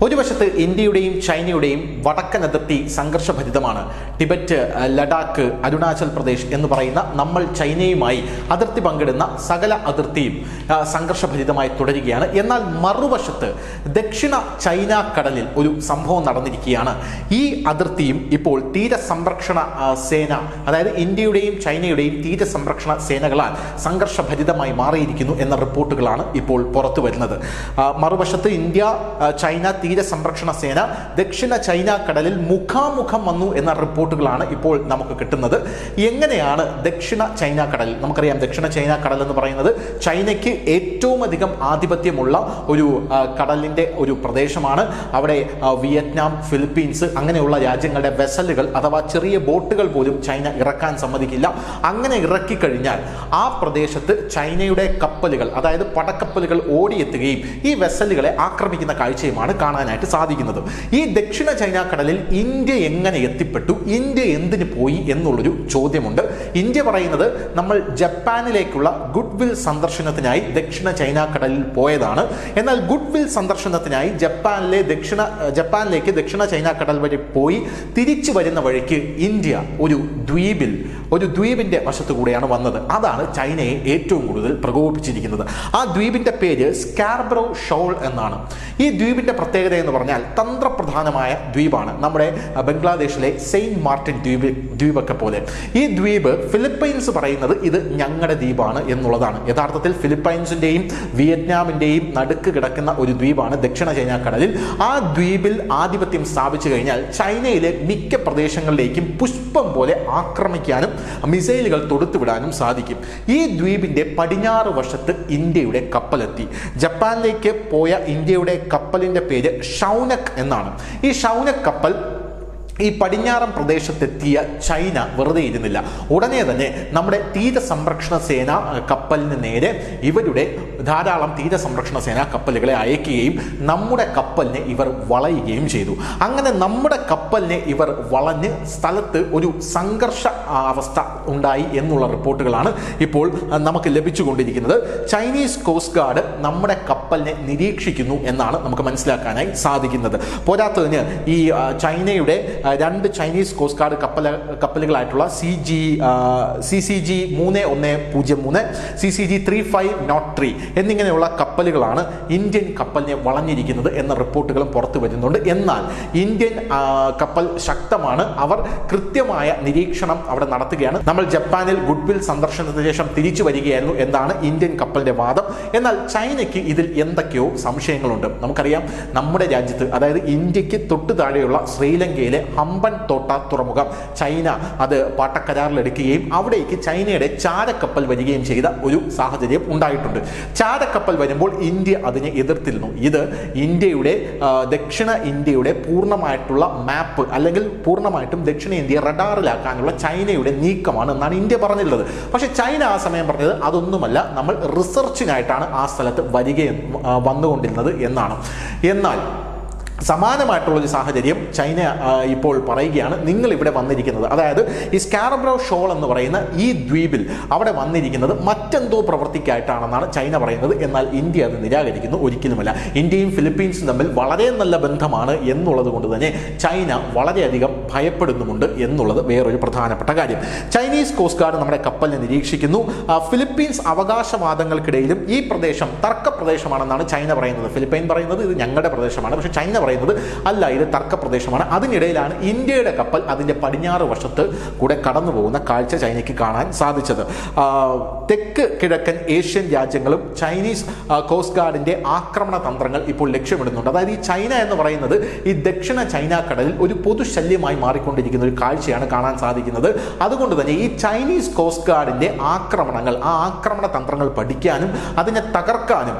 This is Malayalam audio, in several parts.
ഒരു വശത്ത് ഇന്ത്യയുടെയും ചൈനയുടെയും വടക്കൻ അതിർത്തി സംഘർഷഭരിതമാണ്. ടിബറ്റ്, ലഡാക്ക്, അരുണാചൽ പ്രദേശ് എന്ന് പറയുന്ന നമ്മൾ ചൈനയുമായി അതിർത്തി പങ്കിടുന്ന സകല അതിർത്തിയും സംഘർഷഭരിതമായി തുടരുകയാണ്. എന്നാൽ മറുവശത്ത് ദക്ഷിണ ചൈന കടലിൽ ഒരു സംഭവം നടന്നിരിക്കുകയാണ്. ഈ അതിർത്തിയും ഇപ്പോൾ തീരസംരക്ഷണ സേന, അതായത് ഇന്ത്യയുടെയും ചൈനയുടെയും തീരസംരക്ഷണ സേനകളാൽ സംഘർഷഭരിതമായി മാറിയിരിക്കുന്നു എന്ന റിപ്പോർട്ടുകളാണ് ഇപ്പോൾ പുറത്തു വരുന്നത്. മറുവശത്ത് ഇന്ത്യ ചൈന തീരസംരക്ഷണ സേന ദക്ഷിണ ചൈന കടലിൽ മുഖാമുഖം വന്നു എന്ന റിപ്പോർട്ടുകളാണ് ഇപ്പോൾ നമുക്ക് കിട്ടുന്നത്. എങ്ങനെയാണ് ദക്ഷിണ ചൈന കടൽ? നമുക്കറിയാം, ദക്ഷിണ ചൈന കടൽ എന്ന് പറയുന്നത് ചൈനയ്ക്ക് ഏറ്റവും അധികം ആധിപത്യമുള്ള ഒരു കടലിൻ്റെ ഒരു പ്രദേശമാണ്. അവിടെ വിയറ്റ്നാം, ഫിലിപ്പീൻസ് അങ്ങനെയുള്ള രാജ്യങ്ങളുടെ വെസലുകൾ അഥവാ ചെറിയ ബോട്ടുകൾ പോലും ചൈന ഇറക്കാൻ സമ്മതിക്കില്ല. അങ്ങനെ ഇറക്കിക്കഴിഞ്ഞാൽ ആ പ്രദേശത്ത് ചൈനയുടെ കപ്പലുകൾ, അതായത് പടക്കപ്പലുകൾ ഓടിയെത്തുകയും ഈ വെസലുകളെ ആക്രമിക്കുന്ന കാഴ്ചയുമാണ് കാണാനായിട്ട് സാധിക്കുന്നത്. ഈ ദക്ഷിണ ചൈന കടലിൽ ഇന്ത്യ എങ്ങനെ എത്തിപ്പെട്ടു, ഇന്ത്യ എന്തിന് പോയി എന്നുള്ളൊരു ചോദ്യമുണ്ട്. ഇന്ത്യ പറയുന്നത് നമ്മൾ ജപ്പാനിലേക്കുള്ള ഗുഡ് വിൽ സന്ദർശനത്തിനായി ദക്ഷിണ ചൈന കടലിൽ പോയതാണ്. എന്നാൽ ഗുഡ് വിൽ സന്ദർശനത്തിനായി ജപ്പാനിലേക്ക് ദക്ഷിണ ചൈന കടൽ വഴി പോയി തിരിച്ചു വരുന്ന വഴിക്ക് ഇന്ത്യ ഒരു ദ്വീപിന്റെ വശത്തു കൂടെയാണ് വന്നത്. അതാണ് ചൈനയെ ഏറ്റവും കൂടുതൽ പ്രകോപിപ്പിച്ചിരിക്കുന്നത്. ആ ദ്വീപിന്റെ പേര് സ്കാർബറോ ഷോൾ എന്നാണ്. ഈ ദ്വീപിന്റെ പ്രത്യേകത എന്ന് പറഞ്ഞാൽ തന്ത്രപ്രധാനമായ ദ്വീപാണ്. നമ്മുടെ ബംഗ്ലാദേശിലെ സെയിന്റ് മാർട്ടിൻ ദ്വീപൊക്കെ പോലെ ഈ ദ്വീപ് ഫിലിപ്പൈൻസ് പറയുന്നത് ഇത് ഞങ്ങളുടെ ദ്വീപാണ് എന്നുള്ളതാണ്. യഥാർത്ഥത്തിൽ ഫിലിപ്പൈൻസിന്റെയും വിയറ്റ്നാമിന്റെയും നടുക്ക് കിടക്കുന്ന ഒരു ദ്വീപാണ് ദക്ഷിണ ചൈന കടലിൽ. ആ ദ്വീപിൽ ആധിപത്യം സ്ഥാപിച്ചു കഴിഞ്ഞാൽ ചൈനയിലെ മിക്ക പ്രദേശങ്ങളിലേക്കും പുഷ്പം പോലെ ആക്രമിക്കാനും മിസൈലുകൾ തൊടുത്തുവിടാനും സാധിക്കും. ഈ ദ്വീപിന്റെ പടിഞ്ഞാറ് വശത്ത് ഇന്ത്യയുടെ കപ്പലെത്തി. ജപ്പാനിലേക്ക് പോയ ഇന്ത്യയുടെ കപ്പലിന്റെ പേര് ഷൗനക് എന്നാണ്. ഈ ഷൗനക് കപ്പൽ ഈ പടിഞ്ഞാറൻ പ്രദേശത്തെത്തിയ ചൈന വെറുതെ ഇരുന്നില്ല. ഉടനെ തന്നെ നമ്മുടെ തീരസംരക്ഷണ സേന കപ്പലിന് നേരെ ഇവരുടെ ധാരാളം തീരസംരക്ഷണ സേന കപ്പലുകളെ അയക്കുകയും നമ്മുടെ കപ്പലിനെ ഇവർ വളയുകയും ചെയ്തു. അങ്ങനെ നമ്മുടെ കപ്പലിനെ ഇവർ വളഞ്ഞ് സ്ഥലത്ത് ഒരു സംഘർഷ അവസ്ഥ ഉണ്ടായി എന്നുള്ള റിപ്പോർട്ടുകളാണ് ഇപ്പോൾ നമുക്ക് ലഭിച്ചുകൊണ്ടിരിക്കുന്നത്. ചൈനീസ് കോസ്റ്റ് ഗാർഡ് നമ്മുടെ കപ്പലിനെ നിരീക്ഷിക്കുന്നു എന്നാണ് നമുക്ക് മനസ്സിലാക്കാനായി സാധിക്കുന്നത്. പോരാത്തതിന് ഈ ചൈനയുടെ രണ്ട് ചൈനീസ് കോസ്റ്റ് ഗാർഡ് കപ്പലുകളായിട്ടുള്ള CCG 3103, CCG 3503 എന്നിങ്ങനെയുള്ള കപ്പലുകളാണ് ഇന്ത്യൻ കപ്പലിനെ വളഞ്ഞിരിക്കുന്നത് എന്ന റിപ്പോർട്ടുകളും പുറത്തു വരുന്നുണ്ട്. എന്നാൽ ഇന്ത്യൻ കപ്പൽ ശക്തമാണ്. അവർ കൃത്യമായ നിരീക്ഷണം അവിടെ നടത്തുകയാണ്. നമ്മൾ ജപ്പാനിൽ ഗുഡ് വിൽ സന്ദർശനത്തിന് ശേഷം തിരിച്ചു വരികയായിരുന്നു എന്നാണ് ഇന്ത്യൻ കപ്പലിന്റെ വാദം. എന്നാൽ ചൈനയ്ക്ക് ഇതിൽ എന്തൊക്കെയോ സംശയങ്ങളുണ്ട്. നമുക്കറിയാം, നമ്മുടെ രാജ്യത്ത്, അതായത് ഇന്ത്യക്ക് തൊട്ടു താഴെയുള്ള ശ്രീലങ്കയിലെ ഹമ്പൻ തോട്ട തുറമുഖം ചൈന അത് പാട്ടക്കരാറിലെടുക്കുകയും അവിടേക്ക് ചൈനയുടെ ചാരക്കപ്പൽ വരികയും ചെയ്ത ഒരു സാഹചര്യം ഉണ്ടായിട്ടുണ്ട്. ചാരക്കപ്പൽ വരുമ്പോൾ ഇന്ത്യ അതിനെ എതിർത്തിരുന്നു. ഇത് ദക്ഷിണ ഇന്ത്യയുടെ പൂർണ്ണമായിട്ടുള്ള മാപ്പ്, അല്ലെങ്കിൽ പൂർണ്ണമായിട്ടും ദക്ഷിണ ഇന്ത്യയെ റഡാറിലാക്കാനുള്ള ചൈനയുടെ നീക്കമാണ് എന്നാണ് ഇന്ത്യ പറഞ്ഞിട്ടുള്ളത്. പക്ഷേ ചൈന ആ സമയം പറഞ്ഞത് അതൊന്നുമല്ല, നമ്മൾ റിസർച്ചിനായിട്ടാണ് ആ സ്ഥലത്ത് വന്നുകൊണ്ടിരുന്നത് എന്നാണ്. എന്നാൽ സമാനമായിട്ടുള്ളൊരു സാഹചര്യം ചൈന ഇപ്പോൾ പറയുകയാണ്. നിങ്ങൾ ഇവിടെ വന്നിരിക്കുന്നത്, അതായത് ഈ സ്കാർബറോ ഷോൾ എന്ന് പറയുന്ന ഈ ദ്വീപിൽ അവിടെ വന്നിരിക്കുന്നത് മറ്റെന്തോ പ്രവൃത്തിക്കായിട്ടാണെന്നാണ് ചൈന പറയുന്നത്. എന്നാൽ ഇന്ത്യ അത് നിരാകരിക്കുന്നു. ഒരിക്കലുമല്ല. ഇന്ത്യയും ഫിലിപ്പീൻസും തമ്മിൽ വളരെ നല്ല ബന്ധമാണ് എന്നുള്ളത് കൊണ്ട് തന്നെ ചൈന വളരെയധികം ഭയപ്പെടുന്നുമുണ്ട് എന്നുള്ളത് വേറൊരു പ്രധാനപ്പെട്ട കാര്യം. ചൈനീസ് കോസ്റ്റ് ഗാർഡ് നമ്മുടെ കപ്പലിനെ നിരീക്ഷിക്കുന്നു. ഫിലിപ്പീൻസ് അവകാശവാദങ്ങൾക്കിടയിലും ഈ പ്രദേശം തർക്കപ്രദേശമാണെന്നാണ് ചൈന പറയുന്നത്. ഫിലിപ്പൈൻ പറയുന്നത് ഇത് ഞങ്ങളുടെ പ്രദേശമാണ്, പക്ഷേ ചൈന പറയുന്നത് അല്ല, ഇത് തർക്കപ്രദേശമാണ്. അതിനിടയിലാണ് ഇന്ത്യയുടെ കപ്പൽ അതിന്റെ പടിഞ്ഞാറ് വശത്ത് കൂടെ കടന്നു പോകുന്ന കാഴ്ച ചൈനയ്ക്ക് കാണാൻ സാധിച്ചത്. തെക്ക് കിഴക്കൻ ഏഷ്യൻ രാജ്യങ്ങളും ചൈനീസ് കോസ്റ്റ് ഗാർഡിന്റെ ആക്രമണ തന്ത്രങ്ങൾ ഇപ്പോൾ ലക്ഷ്യമിടുന്നുണ്ട്. അതായത് ഈ ചൈന എന്ന് പറയുന്നത് ഈ ദക്ഷിണ ചൈന കടലിൽ ഒരു പൊതുശല്യമായി മാറിക്കൊണ്ടിരിക്കുന്ന ഒരു കാഴ്ചയാണ് കാണാൻ സാധിക്കുന്നത്. അതുകൊണ്ട് തന്നെ ഈ ചൈനീസ് കോസ്റ്റ് ഗാർഡിന്റെ ആക്രമണങ്ങൾ, ആ ആക്രമണ തന്ത്രങ്ങൾ പഠിക്കാനും അതിനെ തകർക്കാനും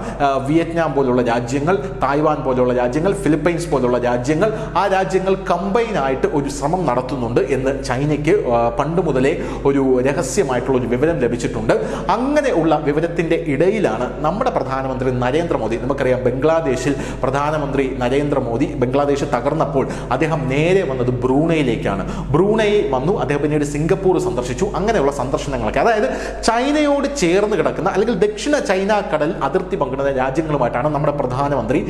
വിയറ്റ്നാം പോലുള്ള രാജ്യങ്ങൾ, തായ്വാൻ പോലുള്ള രാജ്യങ്ങൾ, ഫിലിപ്പൈൻസ് പോലുള്ള രാജ്യങ്ങൾ, ആ രാജ്യങ്ങൾ കമ്പൈൻ ആയിട്ട് ഒരു ശ്രമം നടത്തുന്നുണ്ട് എന്ന് ചൈനയ്ക്ക് പണ്ട് മുതലേ ഒരു രഹസ്യമായിട്ടുള്ള ഒരു വിവരം ലഭിച്ചിട്ടുണ്ട്. അങ്ങനെയുള്ള വിവരത്തിന്റെ ഇടയിലാണ് നമ്മുടെ പ്രധാനമന്ത്രി നരേന്ദ്രമോദി, നമുക്കറിയാം ബംഗ്ലാദേശിൽ പ്രധാനമന്ത്രി നരേന്ദ്രമോദി ബംഗ്ലാദേശ് തകർന്നപ്പോൾ അദ്ദേഹം നേരെ വന്നത് ബ്രൂണയിലേക്കാണ്. ബ്രൂണൈ വന്നു, അദ്ദേഹം പിന്നീട് സിംഗപ്പൂർ സന്ദർശിച്ചു. അങ്ങനെയുള്ള സന്ദർശനങ്ങളൊക്കെ, അതായത് ചൈനയോട് ചേർന്ന് കിടക്കുന്ന അല്ലെങ്കിൽ ദക്ഷിണ ചൈന കടൽ അതിർത്തി പങ്കിടുന്ന രാജ്യങ്ങളുമായിട്ടാണ് നമ്മുടെ പ്രധാനമന്ത്രി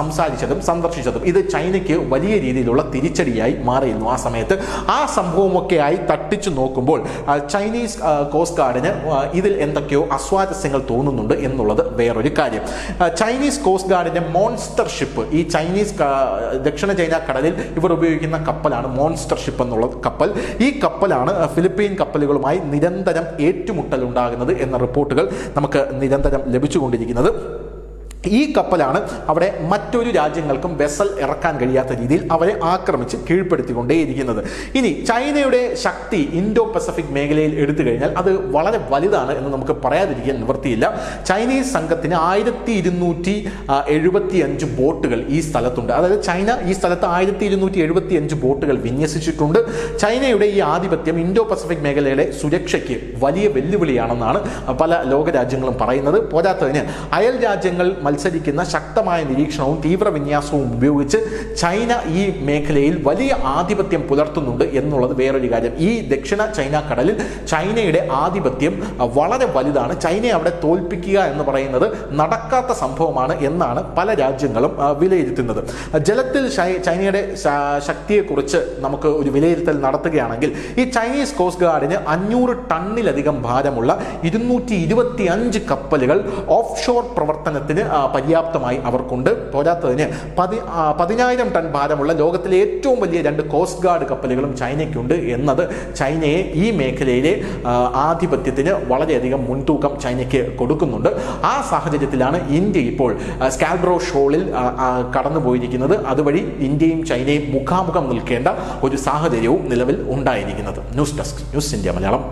സംസാരിച്ചതും സന്ദർശിച്ചതും. വർദ്ധിച്ചതും. ഇത് ചൈനയ്ക്ക് വലിയ രീതിയിലുള്ള തിരിച്ചടിയായി മാറിയിരുന്നു. ആ സമയത്ത് ആ സംഭവമൊക്കെയായി തട്ടിച്ചു നോക്കുമ്പോൾ ചൈനീസ് കോസ്റ്റ് ഗാർഡിന് ഇതിൽ എന്തൊക്കെയോ അസ്വാരസ്യങ്ങൾ തോന്നുന്നുണ്ട് എന്നുള്ളത് വേറൊരു കാര്യം. ചൈനീസ് കോസ്റ്റ് ഗാർഡിന്റെ മോൺസ്റ്റർ ഷിപ്പ്, ഈ ചൈനീസ് ദക്ഷിണ ചൈന കടലിൽ ഇവർ ഉപയോഗിക്കുന്ന കപ്പലാണ് മോൺസ്റ്റർ ഷിപ്പ് എന്നുള്ള കപ്പൽ. ഈ കപ്പലാണ് ഫിലിപ്പീൻ കപ്പലുകളുമായി നിരന്തരം ഏറ്റുമുട്ടൽ ഉണ്ടാകുന്നത് എന്ന റിപ്പോർട്ടുകൾ നമുക്ക് നിരന്തരം ലഭിച്ചുകൊണ്ടിരിക്കുന്നത്. ഈ കപ്പലാണ് അവിടെ മറ്റൊരു രാജ്യങ്ങൾക്കും വെസൽ ഇറക്കാൻ കഴിയാത്ത രീതിയിൽ അവരെ ആക്രമിച്ച് കീഴ്പ്പെടുത്തിക്കൊണ്ടേയിരിക്കുന്നത്. ഇനി ചൈനയുടെ ശക്തി ഇൻഡോ പസഫിക് മേഖലയിൽ എടുത്തു കഴിഞ്ഞാൽ അത് വളരെ വലുതാണ് എന്ന് നമുക്ക് പറയാതിരിക്കാൻ നിവൃത്തിയില്ല. ചൈനീസ് സംഘത്തിന് 1275 ബോട്ടുകൾ ഈ സ്ഥലത്തുണ്ട്. അതായത് ചൈന ഈ സ്ഥലത്ത് 1275 ബോട്ടുകൾ വിന്യസിച്ചിട്ടുണ്ട്. ചൈനയുടെ ഈ ആധിപത്യം ഇൻഡോ പസഫിക് മേഖലയുടെ സുരക്ഷയ്ക്ക് വലിയ വെല്ലുവിളിയാണെന്നാണ് പല ലോകരാജ്യങ്ങളും പറയുന്നത്. പോരാത്തതിന് അയൽ രാജ്യങ്ങൾ മത്സരിക്കുന്ന ശക്തമായ നിരീക്ഷണവും തീവ്ര വിന്യാസവും ഉപയോഗിച്ച് ചൈന ഈ മേഖലയിൽ വലിയ ആധിപത്യം പുലർത്തുന്നുണ്ട് എന്നുള്ളത് വേറൊരു കാര്യം. ഈ ദക്ഷിണ ചൈന കടലിൽ ചൈനയുടെ ആധിപത്യം വളരെ വലുതാണ്. ചൈനയെ അവിടെ തോൽപ്പിക്കുക എന്ന് പറയുന്നത് നടക്കാത്ത സംഭവമാണ് എന്നാണ് പല രാജ്യങ്ങളും വിലയിരുത്തുന്നത്. ജലത്തിൽ ചൈനയുടെ ശക്തിയെക്കുറിച്ച് നമുക്ക് ഒരു വിലയിരുത്തൽ നടത്തുകയാണെങ്കിൽ ഈ ചൈനീസ് കോസ്റ്റ് ഗാർഡിന് 500 ടണ്ണിലധികം ഭാരമുള്ള 225 കപ്പലുകൾ ഓഫ് ഷോർ പ്രവർത്തനത്തിന് പര്യാപ്തമായി അവർക്കുണ്ട്. പോരാത്തതിന് 10,000 ടൺ ഭാരമുള്ള ലോകത്തിലെ ഏറ്റവും വലിയ 2 കോസ്റ്റ് ഗാർഡ് കപ്പലുകളും ചൈനയ്ക്കുണ്ട് എന്നത് ചൈനയെ ഈ മേഖലയിലെ ആധിപത്യത്തിന് വളരെയധികം മുൻതൂക്കം ചൈനയ്ക്ക് കൊടുക്കുന്നുണ്ട്. ആ സാഹചര്യത്തിലാണ് ഇന്ത്യ ഇപ്പോൾ സ്കാൽബ്രോ ഷോളിൽ കടന്നുപോയിരിക്കുന്നത്. അതുവഴി ഇന്ത്യയും ചൈനയും മുഖാമുഖം നിൽക്കേണ്ട ഒരു സാഹചര്യവും നിലവിൽ ഉണ്ടായിരിക്കുന്നത്. News desk, news India Malayalam.